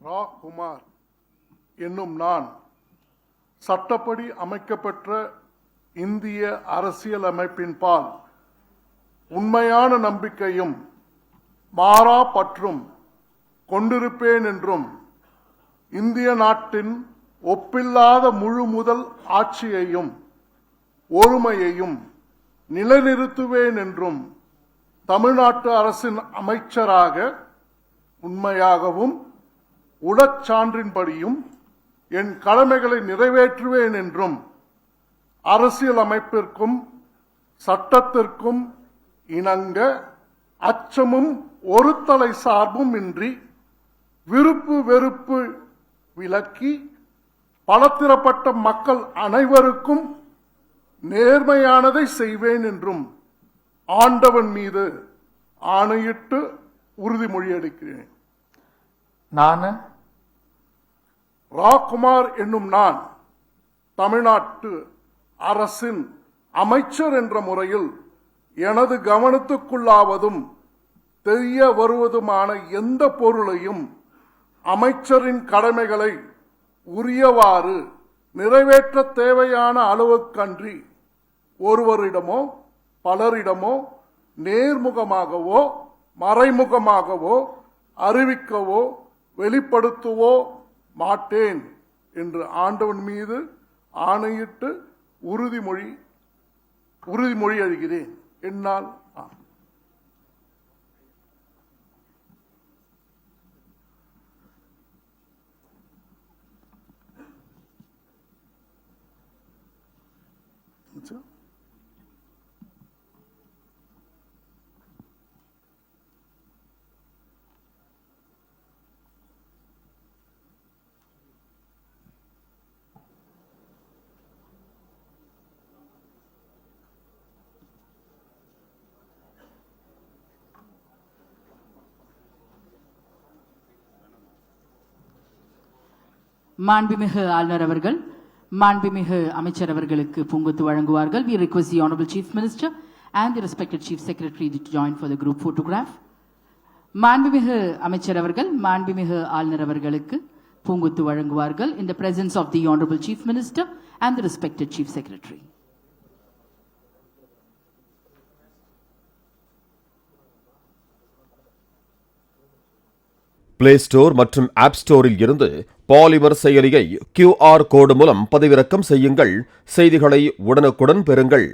ரா. குமார் என்னும் நான் சட்டப்படி அமைக்கப்பெற்ற இந்திய அரசியலமைப்பின் பால் உண்மையான நம்பிக்கையும் மாறா பற்றும் கொண்டிருப்பேன் என்றும் இந்திய நாட்டின் ஒப்பில்லாத முழு முதல் ஆட்சியையும் ஒருமையையும் நிலைநிறுத்துவேன் என்றும் தமிழ்நாட்டு அரசின் அமைச்சராக உண்மையாகவும் உடற்சான்றின்படியும் என் கடமைகளை நிறைவேற்றுவேன் என்றும் அரசியலமைப்பிற்கும் சட்டத்திற்கும் இணங்க அச்சமும் ஒரு தலை சார்பும் இன்றி விருப்பு வெறுப்பு விலக்கி பலதரப்பட்ட மக்கள் அனைவருக்கும் நேர்மையானதை செய்வேன் என்றும் ஆண்டவன் மீது ஆணையிட்டு உறுதிமொழி அளிக்கிறேன். ரா. குமார் என்னும் நான் தமிழ்நாட்டு அரசின் அமைச்சர் என்ற முறையில் எனது கவனத்துக்குள்ளாவதும் தெரிய வருவதுமான எந்த பொருளையும் அமைச்சரின் கடமைகளை உரியவாறு நிறைவேற்ற தேவையான அளவுக்கன்றி ஒருவரிடமோ பலரிடமோ நேர்முகமாகவோ மறைமுகமாகவோ அறிவிக்கவோ வெளிப்படுத்தவோ மாட்டேன் என்று ஆண்டவன் மீது ஆணையிட்டு உறுதிமொழி அளிக்கிறேன். என்னால் மாண்புமிகு ஆளுநர் அவர்கள் மாண்புமிகு அமைச்சர் அவர்களுக்கு பூங்கொத்து வழங்குவார்கள். We request the Honorable Chief Minister and the respected Chief Secretary to join for the group photograph. மாண்புமிகு அமைச்சர் அவர்கள் மாண்புமிகு ஆளுநர் அவர்களுக்கு பூங்கொத்து வழங்குவார்கள் in the presence of the Honorable Chief Minister and the respected Chief Secretary. Play store மற்றும் app ஸ்டோரில் இருந்து பாலிமர் செயலியை QR கோடு மூலம் பதிவிறக்கம் செய்யுங்கள். செய்திகளை உடனுக்குடன் பெறுங்கள்.